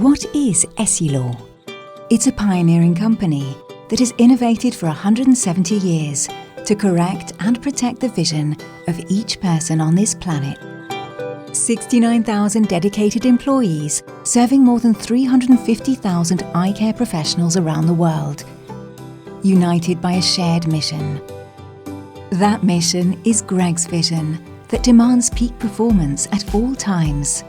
What is ESSILOR? It's a pioneering company that has innovated for 170 years to correct and protect the vision of each person on this planet. 69,000 dedicated employees serving more than 350,000 eye care professionals around the world, united by a shared mission. That mission is Greg's vision that demands peak performance at all times.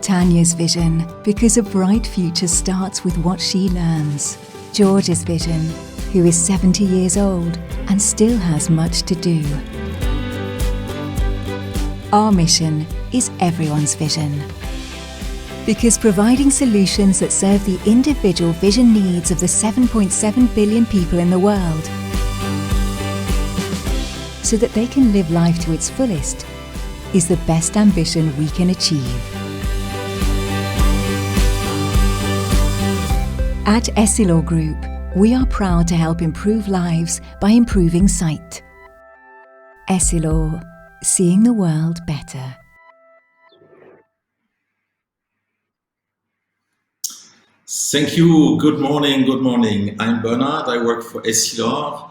Tanya's vision, because a bright future starts with what she learns. George's vision, who is 70 years old and still has much to do. Our mission is everyone's vision. Because providing solutions that serve the individual vision needs of the 7.7 billion people in the world, so that they can live life to its fullest, is the best ambition we can achieve. At ESSILOR Group, we are proud to help improve lives by improving sight. ESSILOR, seeing the world better. Thank you. Good morning. Good morning. I'm Bernard. I work for ESSILOR,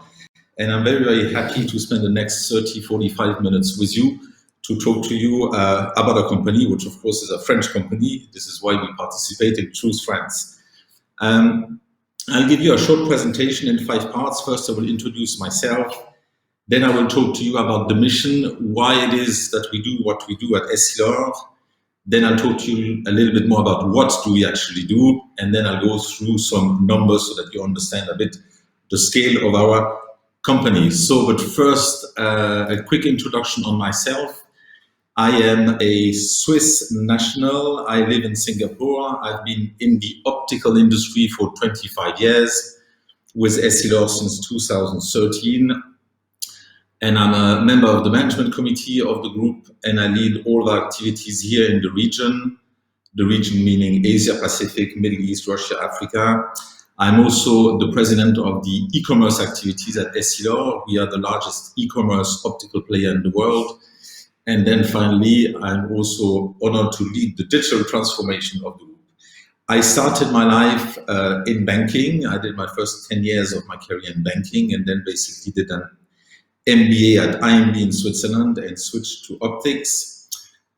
and I'm very, very happy to spend the next 30-45 minutes with you to talk to you about a company, which of course is a French company. This is why we participate in Choose France. I'll give you a short presentation in 5 parts. First, I will introduce myself. Then I will talk to you about the mission, why it is that we do what we do at ESSILOR. Then I'll talk to you a little bit more about what do we actually do. And then I'll go through some numbers so that you understand a bit the scale of our company. So, but first, a quick introduction on myself. I am a Swiss national. I live in Singapore. I've been in the optical industry for 25 years with ESSILOR since 2013. And I'm a member of the management committee of the group, and I lead all the activities here in the region meaning Asia Pacific, Middle East, Russia, Africa. I'm also the president of the e-commerce activities at ESSILOR. We are the largest e-commerce optical player in the world. And then finally, I'm also honored to lead the digital transformation of the group. I started my life in banking. I did my first 10 years of my career in banking, and then basically did an MBA at IMB in Switzerland and switched to optics.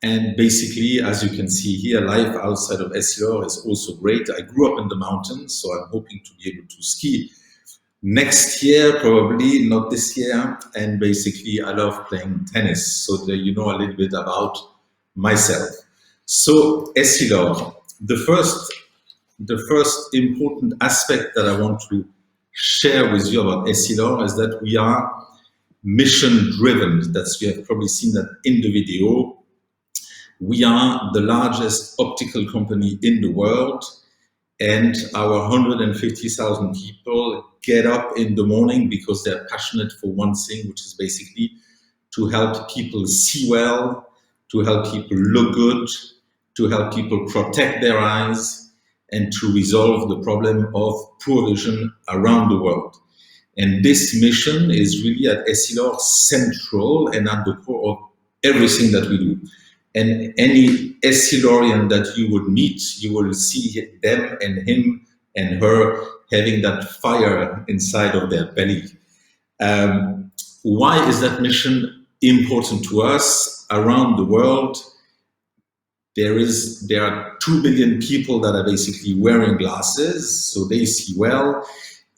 And basically, as you can see here, life outside of ESSILOR is also great. I grew up in the mountains, so I'm hoping to be able to ski next year, probably not this year. And basically, I love playing tennis, so that you know a little bit about myself. So ESSILOR, the first important aspect that I want to share with you about ESSILOR is that we are mission driven. That's, you have probably seen that in the video. We are the largest optical company in the world, and our 150,000 people get up in the morning because they're passionate for one thing, which is basically to help people see well, to help people look good, to help people protect their eyes, and to resolve the problem of poor vision around the world. And this mission is really at ESSILOR central and at the core of everything that we do. And any ESSILORian that you would meet, you will see them and him and her having that fire inside of their belly. Why is that mission important to us? Around the world, there are 2 billion people that are basically wearing glasses, so they see well.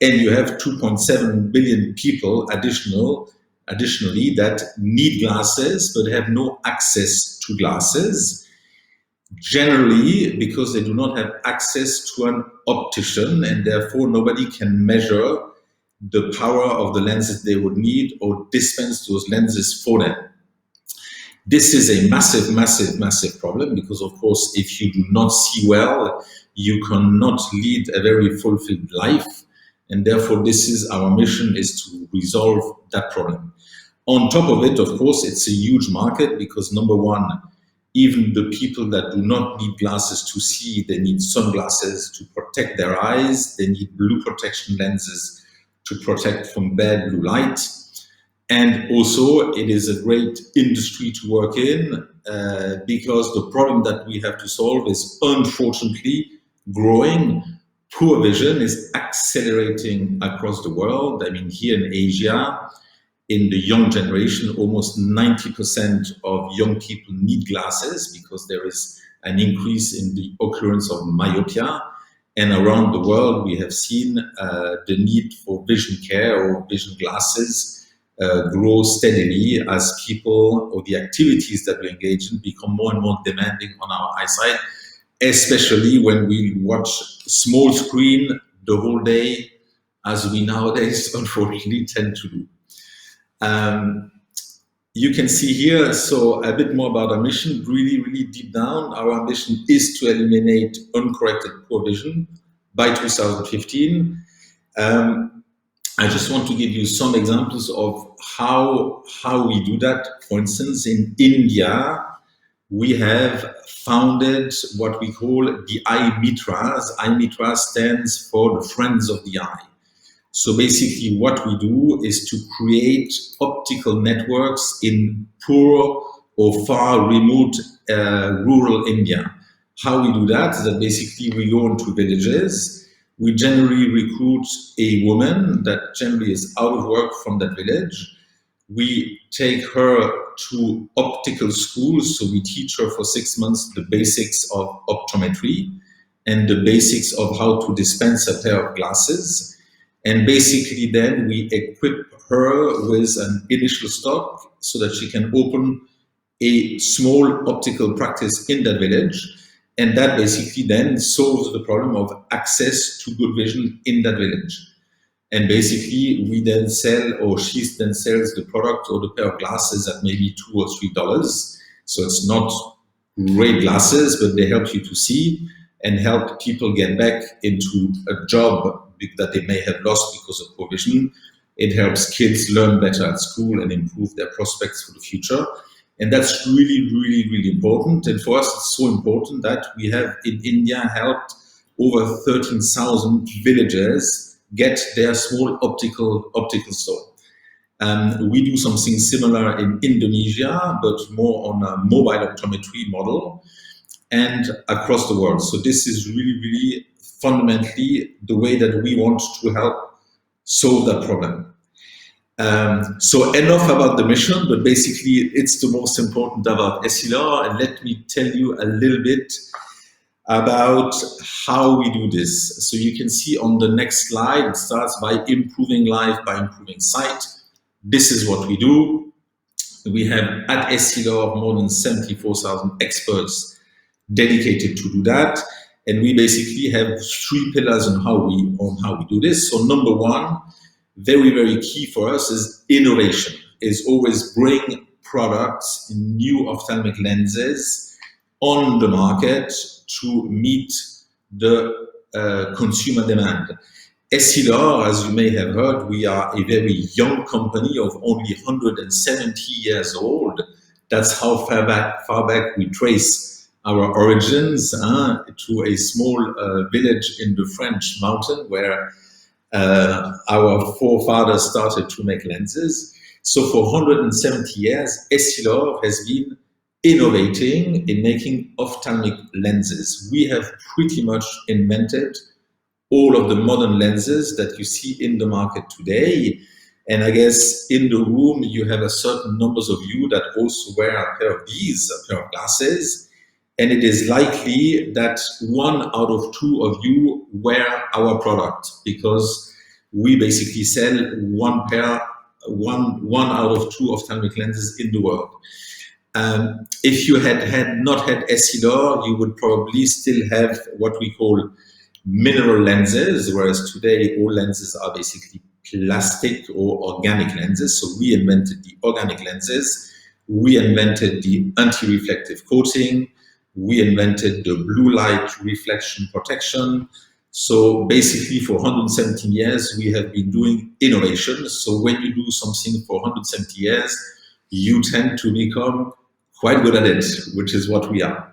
And you have 2.7 billion people additionally that need glasses but have no access to glasses, generally because they do not have access to an optician, and therefore nobody can measure the power of the lenses they would need or dispense those lenses for them. This is a massive, massive, massive problem because, of course, if you do not see well, you cannot lead a very fulfilled life. And therefore, this is our mission, is to resolve that problem. On top of it, of course, it's a huge market because, number one, even the people that do not need glasses to see, they need sunglasses to protect their eyes. They need blue protection lenses to protect from bad blue light. And also, it is a great industry to work in because the problem that we have to solve is unfortunately growing. Poor vision is accelerating across the world. I mean, here in Asia, in the young generation, almost 90% of young people need glasses because there is an increase in the occurrence of myopia. And around the world, we have seen the need for vision care or vision glasses grow steadily as people or the activities that we engage in become more and more demanding on our eyesight, especially when we watch small screen the whole day, as we nowadays unfortunately tend to do. You can see here, so a bit more about our mission, really deep down. Our ambition is to eliminate uncorrected poor vision by 2015. I just want to give you some examples of how we do that. For instance, in India, we have founded what we call the Eye Mitras. Eye Mitra stands for the Friends of the Eye. So basically what we do is to create optical networks in poor or far remote rural India. How we do that is that basically we go into villages. We generally recruit a woman that generally is out of work from that village. We take her to optical schools, so we teach her for 6 months the basics of optometry and the basics of how to dispense a pair of glasses. And basically then we equip her with an initial stock so that she can open a small optical practice in that village. And that basically then solves the problem of access to good vision in that village. And basically we then sell, or she then sells the product or the pair of glasses at maybe $2 or $3. So it's not great glasses, but they help you to see and help people get back into a job that they may have lost because of poor vision. It helps kids learn better at school and improve their prospects for the future. And that's really important. And for us, it's so important that we have in India helped over 13,000 villages get their small optical store. We do something similar in Indonesia, but more on a mobile optometry model and across the world. So this is really fundamentally the way that we want to help solve that problem. So enough about the mission, but basically it's the most important about ESSILOR, and let me tell you a little bit about how we do this. So you can see on the next slide, it starts by improving life, by improving sight. This is what we do. We have at ESSILOR more than 74,000 experts dedicated to do that. And we basically have 3 pillars on how we do this. So number one, very key for us is innovation, is always bring products, new ophthalmic lenses on the market to meet the consumer demand. ESSILOR, as you may have heard, we are a very young company of only 170 years old. That's how far back we trace our origins, to a small village in the French mountain where our forefathers started to make lenses. So for 170 years, ESSILOR has been innovating in making ophthalmic lenses. We have pretty much invented all of the modern lenses that you see in the market today. And I guess in the room, you have a certain numbers of you that also wear a pair of these, a pair of glasses. And it is likely that 1 out of 2 of you wear our product because we basically sell 1 out of 2 ophthalmic lenses in the world. If you had not had ESSILOR, you would probably still have what we call mineral lenses, whereas today all lenses are basically plastic or organic lenses. So we invented the organic lenses. We invented the anti-reflective coating. We invented the blue light reflection protection. So basically for 170 years, we have been doing innovation. So when you do something for 170 years, you tend to become quite good at it, which is what we are.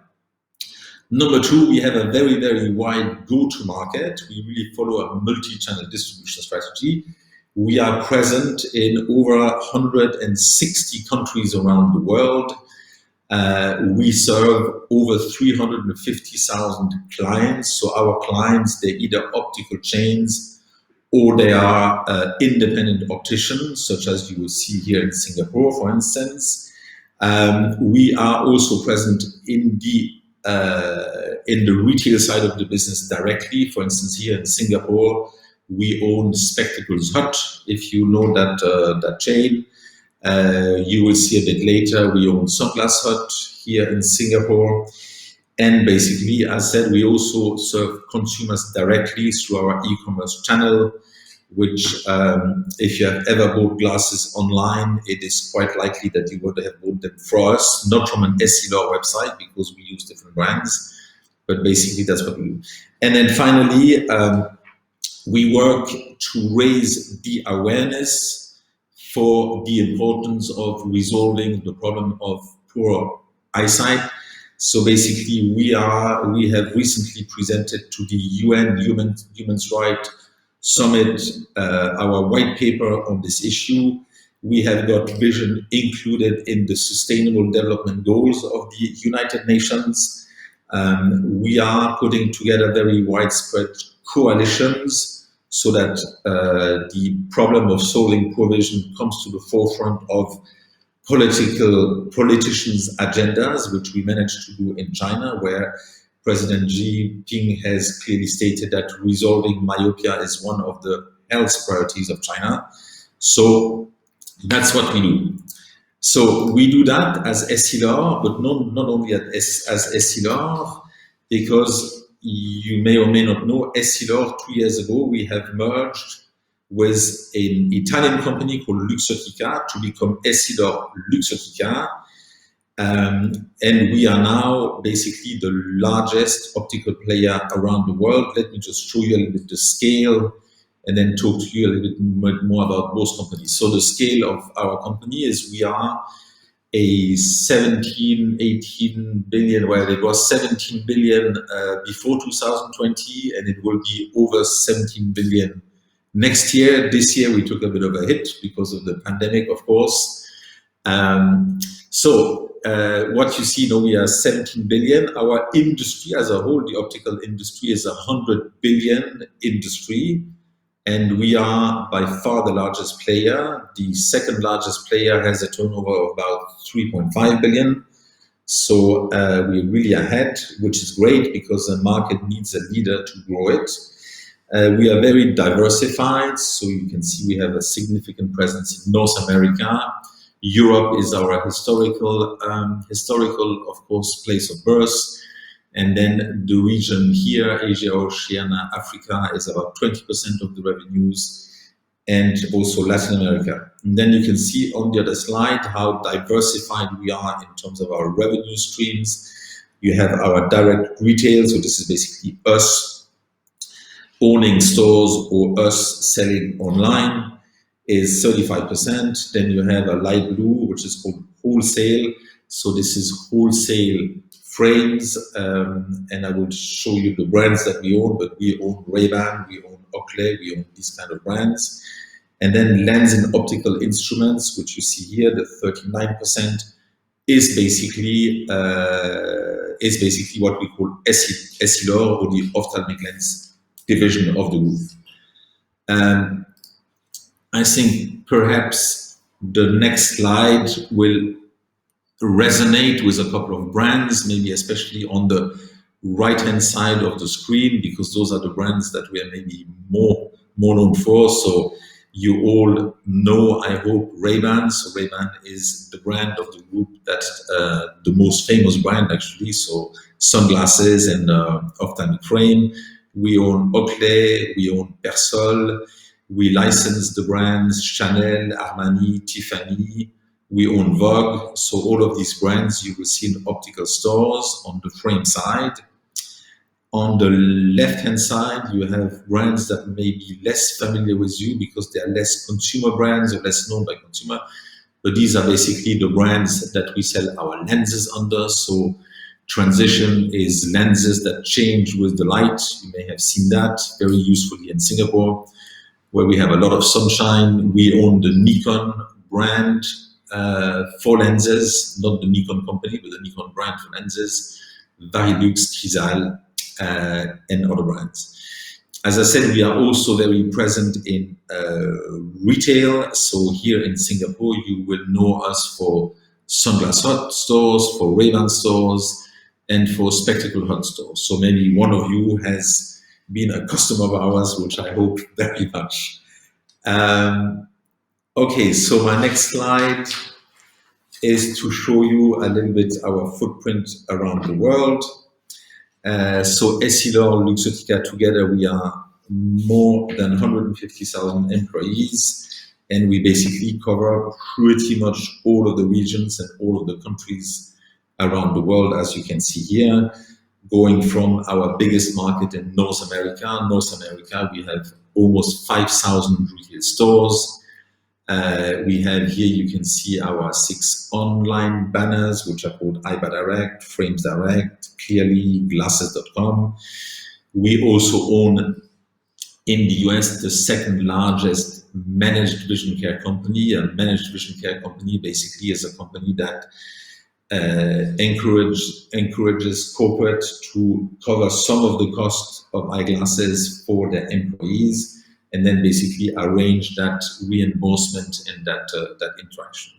Number 2, we have a very wide go-to-market. We really follow a multi-channel distribution strategy. We are present in over 160 countries around the world. We serve over 350,000 clients. So our clients, they're either optical chains or they are independent opticians, such as you will see here in Singapore, for instance. We are also present in the retail side of the business directly. For instance, here in Singapore, we own Spectacles Hut. If you know that chain, you will see a bit later, we own Sunglass Hut here in Singapore. And basically, as I said, we also serve consumers directly through our e-commerce channel, which if you have ever bought glasses online, it is quite likely that you would have bought them from us, not from an ESSILOR website, because we use different brands, but basically that's what we do. And then finally, we work to raise the awareness for the importance of resolving the problem of poor eyesight. So basically, we have recently presented to the UN Human Rights Summit our white paper on this issue. We have got vision included in the Sustainable Development Goals of the United Nations. We are putting together very widespread coalitions so that the problem of solving poor vision comes to the forefront of politicians' agendas, which we managed to do in China, where President Xi Jinping has clearly stated that resolving myopia is one of the health priorities of China. So that's what we do. So we do that as ESSILOR, but not only as ESSILOR, because you may or may not know, ESSILOR 2 years ago, we have merged with an Italian company called Luxottica to become ESSILOR Luxottica. And we are now basically the largest optical player around the world. Let me just show you a little bit the scale and then talk to you a little bit more about both companies. So the scale of our company is we are a 18 billion, well, it was 17 billion before 2020, and it will be over 17 billion next year. This year we took a bit of a hit because of the pandemic, of course. What you see now, we are 17 billion. Our industry as a whole, the optical industry, is 100 billion industry. And we are by far the largest player. The second largest player has a turnover of about 3.5 billion. So we're really ahead, which is great because the market needs a leader to grow it. We are very diversified. So you can see we have a significant presence in North America. Europe is our historical, of course, place of birth. And then the region here, Asia, Oceania, Africa, is about 20% of the revenues, and also Latin America. And then you can see on the other slide how diversified we are in terms of our revenue streams. You have our direct retail, so this is basically us owning stores or us selling online, is 35%. Then you have a light blue, which is called wholesale. So this is wholesale frames, and I will show you the brands that we own, but we own Ray-Ban, we own Oakley, we own these kind of brands. And then lens and optical instruments, which you see here, the 39%, is basically what we call ESSILOR, or the ophthalmic lens division of the group. I think perhaps the next slide will resonate with a couple of brands, maybe especially on the right-hand side of the screen, because those are the brands that we are maybe more known for. So you all know, I hope, Ray-Ban. So Ray-Ban is the brand of the group that the most famous brand, actually. So sunglasses and ophthalmic frame. We own Oakley, we own Persol. We license the brands Chanel, Armani, Tiffany. We own Vogue. So all of these brands you will see in optical stores on the frame side. On the left-hand side, you have brands that may be less familiar with you because they are less consumer brands or less known by consumer. But these are basically the brands that we sell our lenses under. So Transition is lenses that change with the light. You may have seen that very usefully in Singapore. where we have a lot of sunshine. We own the Nikon brand for lenses, not the Nikon company, but the Nikon brand for lenses, Varilux, Trizal, and other brands. As I said, we are also very present in retail. So here in Singapore, you will know us for Sunglass Hut stores, for Ray-Ban stores, and for Spectacle Hut stores. So maybe one of you has been a customer of ours, which I hope very much. Okay, so my next slide is to show you a little bit our footprint around the world. So ESSILOR, Luxottica together, we are more than 150,000 employees, and we basically cover pretty much all of the regions and all of the countries around the world, as you can see here, going from our biggest market in North America. North America, we have almost 5,000 retail stores. We have here, you can see our 6 online banners, which are called iBuy Direct, Frames Direct, Clearly, Glasses.com. We also own in the US the second largest managed vision care company. A managed vision care company basically is a company that encourages corporate to cover some of the cost of eyeglasses for their employees, and then basically arrange that reimbursement and that interaction.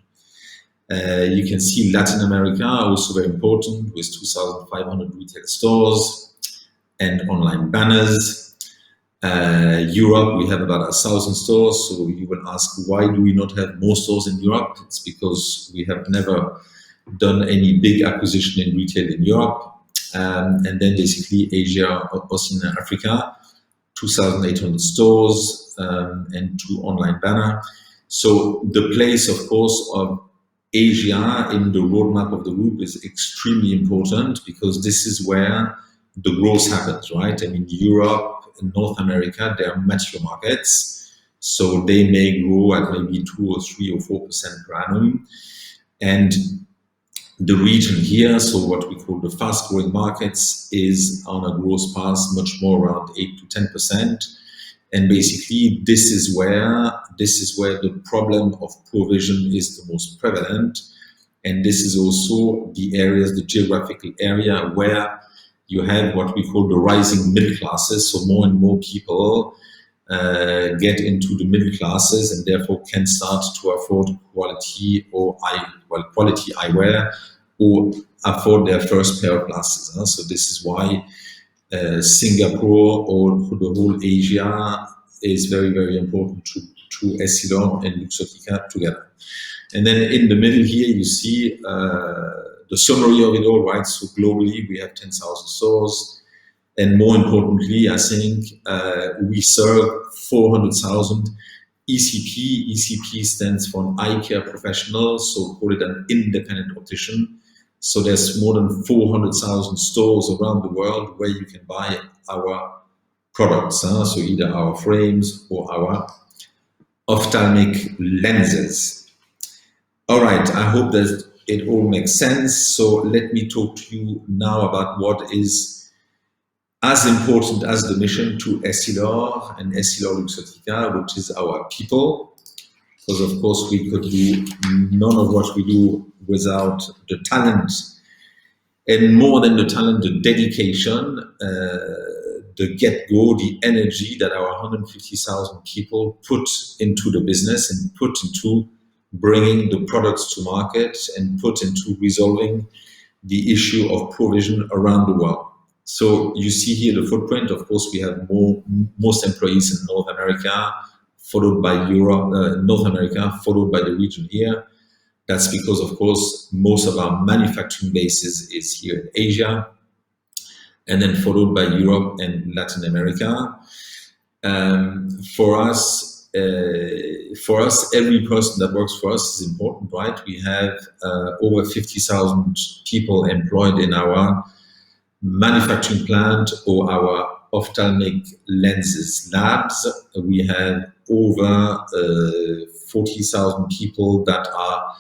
You can see Latin America, also very important, with 2,500 retail stores and online banners. Europe, we have about 1,000 stores. So you will ask, why do we not have more stores in Europe? It's because we have never done any big acquisition in retail in Europe. And then basically Asia, Oceania, Africa, 2,800 stores and 2 online banners. So the place, of course, of Asia in the roadmap of the group is extremely important, because this is where the growth happens, right? I mean, Europe and North America, they are mature markets, so they may grow at maybe 2 or 3 or 4% per annum. And the region here, so what we call the fast-growing markets, is on a growth path much more around 8 to 10%. And basically, this is where the problem of poor vision is the most prevalent. And this is also the areas, the geographical area where you have what we call the rising middle classes. So more and more people get into the middle classes and therefore can start to afford quality eyewear or afford their first pair of glasses. So this is why Singapore or the whole Asia is very, very important to ESSILOR and Luxottica together. And then in the middle here, you see the summary of it all, right? So globally, we have 10,000 stores. And more importantly, I think we serve 400,000 ECP. ECP stands for an eye care professional, so call it an independent optician. So there's more than 400,000 stores around the world where you can buy our products. So either our frames or our ophthalmic lenses. All right, I hope that it all makes sense. So let me talk to you now about what is as important as the mission to ESSILOR and ESSILOR Luxottica, which is our people. Because of course we could do none of what we do without the talent, and more than the talent, the dedication, the get-go, the energy that our 150,000 people put into the business and put into bringing the products to market and put into resolving the issue of poor vision around the world. So you see here the footprint. Of course, we have most employees in North America, followed by Europe, North America, followed by the region here. That's because, of course, most of our manufacturing bases is here in Asia, and then followed by Europe and Latin America. For us, every person that works for us is important, right? We have over 50,000 people employed in our manufacturing plant or our ophthalmic lenses labs. We have over 40,000 people that are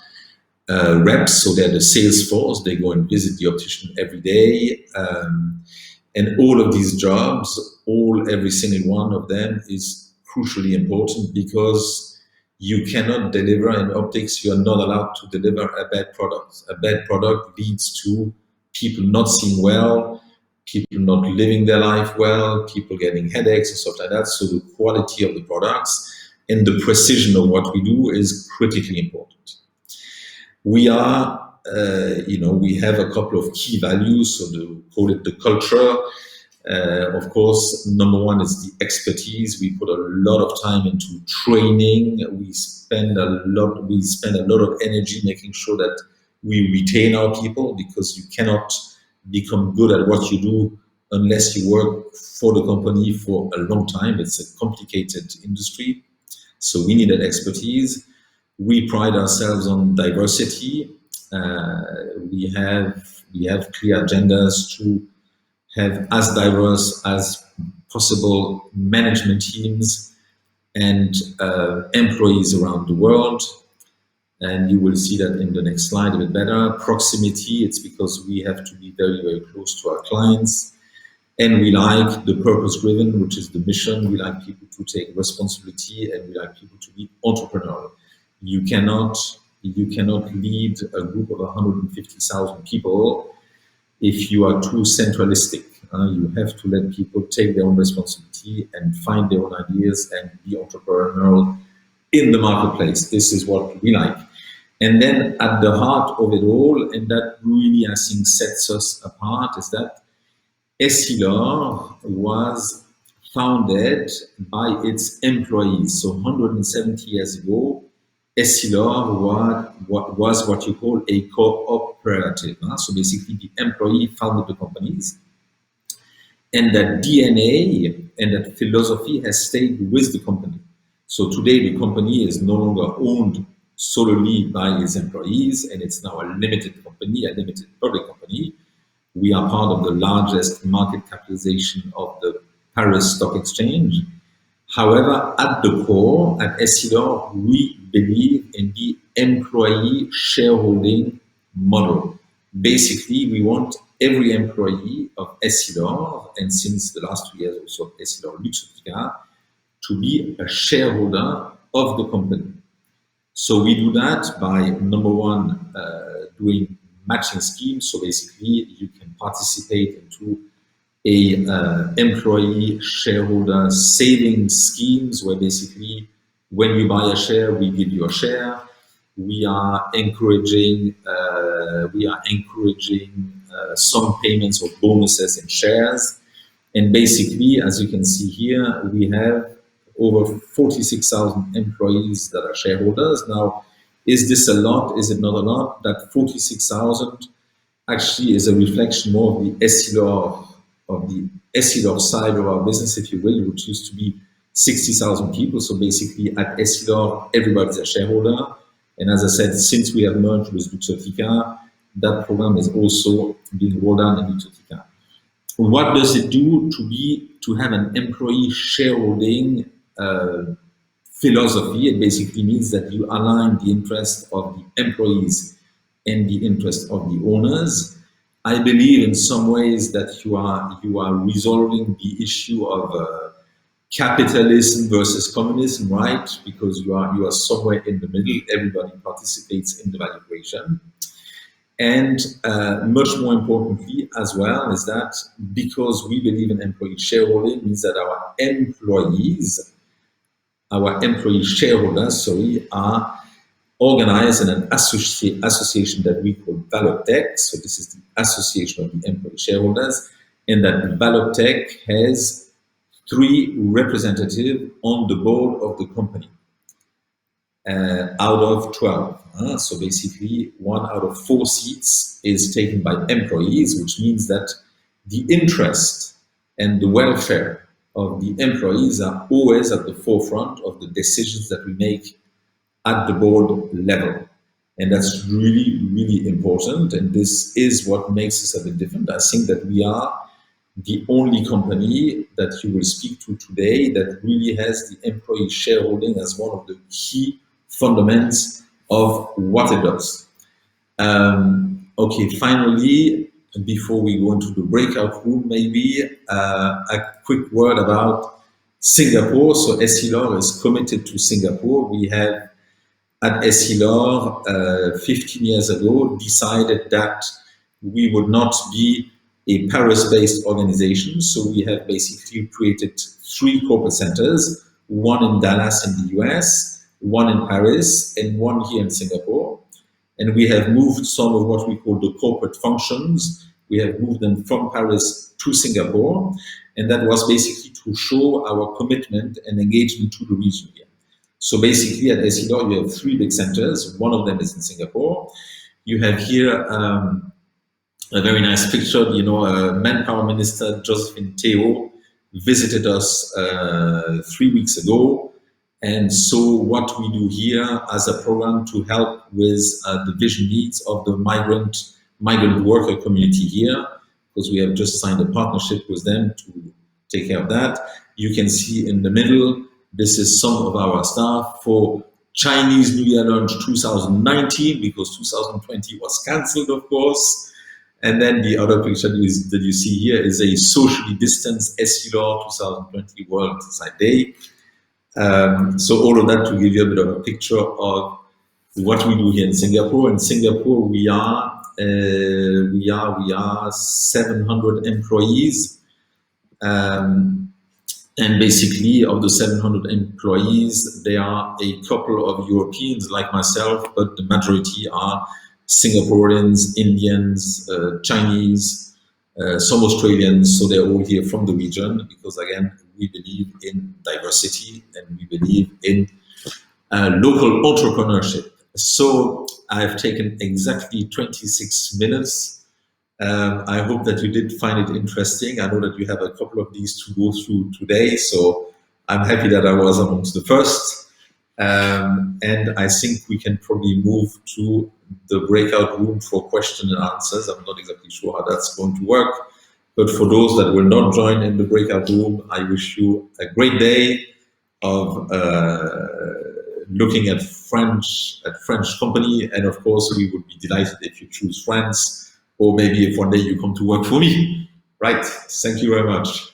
reps, so they're the sales force. They go and visit the optician every day. And all of these jobs, every single one of them is crucially important, because you cannot deliver in optics, you are not allowed to deliver a bad product. A bad product leads to people not seeing well, people not living their life well, people getting headaches and stuff like that. So the quality of the products and the precision of what we do is critically important. We are, we have a couple of key values, so call it the culture. Of course, number one is the expertise. We put a lot of time into training. We spend a lot of energy making sure that we retain our people, because you cannot become good at what you do unless you work for the company for a long time. It's a complicated industry, so we need that expertise. We pride ourselves on diversity. We have clear agendas to have as diverse as possible management teams and employees around the world. And you will see that in the next slide a bit better. Proximity, it's because we have to be very, very close to our clients. And we like the purpose-driven, which is the mission. We like people to take responsibility, and we like people to be entrepreneurial. You cannot lead a group of 150,000 people if you are too centralistic. You have to let people take their own responsibility and find their own ideas and be entrepreneurial in the marketplace. This is what we like. And then at the heart of it all, and that really, I think, sets us apart, is that ESSILOR was founded by its employees. So 170 years ago, ESSILOR was what you call a cooperative. So basically, the employee founded the companies, and that DNA and that philosophy has stayed with the company. So today, the company is no longer owned solely by its employees, and it's now a limited company, a limited public company. We are part of the largest market capitalization of the Paris Stock Exchange. However, at the core, at ESSILOR, we believe in the employee shareholding model. Basically, we want every employee of ESSILOR, and since the last 2 years also ESSILOR Luxottica, to be a shareholder of the company. So we do that by, number one, doing matching schemes. So basically, you can participate into a employee shareholder savings schemes, where basically when you buy a share, we give you a share. We are encouraging some payments of bonuses and shares. And basically, as you can see here, we have over 46,000 employees that are shareholders. Now, is this a lot? Is it not a lot? That 46,000 actually is a reflection more of the ESSILOR side of our business, if you will, which used to be 60,000 people. So basically, at ESSILOR, everybody's a shareholder. And as I said, since we have merged with Luxottica, that program is also being rolled out in Luxottica. What does it do to have an employee shareholding philosophy? It basically means that you align the interest of the employees and the interest of the owners. I believe in some ways that you are resolving the issue of capitalism versus communism, right? Because you are somewhere in the middle. Everybody participates in the value creation. And much more importantly as well is that because we believe in employee shareholding, means that our employee shareholders, are organized in an association that we call Valoptech. So this is the association of the employee shareholders, and that Valoptech has 3 representatives on the board of the company out of 12. So basically, 1 out of 4 seats is taken by employees, which means that the interest and the welfare of the employees are always at the forefront of the decisions that we make at the board level. And that's really, really important. And this is what makes us a bit different. I think that we are the only company that you will speak to today that really has the employee shareholding as one of the key fundamentals of what it does. Okay, finally, before we go into the breakout room, maybe a quick word about Singapore. So ESSILOR is committed to Singapore. We have at ESSILOR 15 years ago decided that we would not be a Paris-based organization. So we have basically created 3 corporate centers, one in Dallas in the US, one in Paris, and one here in Singapore. And we have moved some of what we call the corporate functions. We have moved them from Paris to Singapore. And that was basically to show our commitment and engagement to the region here. So basically at ESSILOR, you have 3 big centers. One of them is in Singapore. You have here a very nice picture. You know, Manpower Minister Josephine Teo visited us 3 weeks ago. And so what we do here as a program to help with the vision needs of the migrant worker community here, because we have just signed a partnership with them to take care of that. You can see in the middle, this is some of our staff for Chinese New Year lunch 2019, because 2020 was cancelled, of course. And then the other picture that you see here is a socially distanced ESSILOR 2020 World Side Day. So all of that to give you a bit of a picture of what we do here in Singapore. In Singapore, we are 700 employees, and basically of the 700 employees, there are a couple of Europeans like myself, but the majority are Singaporeans, Indians, Chinese, some Australians, so they're all here from the region, because again, we believe in diversity and we believe in local entrepreneurship. So I've taken exactly 26 minutes. I hope that you did find it interesting. I know that you have a couple of these to go through today, so I'm happy that I was amongst the first. And I think we can probably move to the breakout room for question and answers. I'm not exactly sure how that's going to work, but for those that will not join in the breakout room, I wish you a great day of looking at French company. And of course, we would be delighted if you choose France, or maybe if one day you come to work for me. Right. Thank you very much.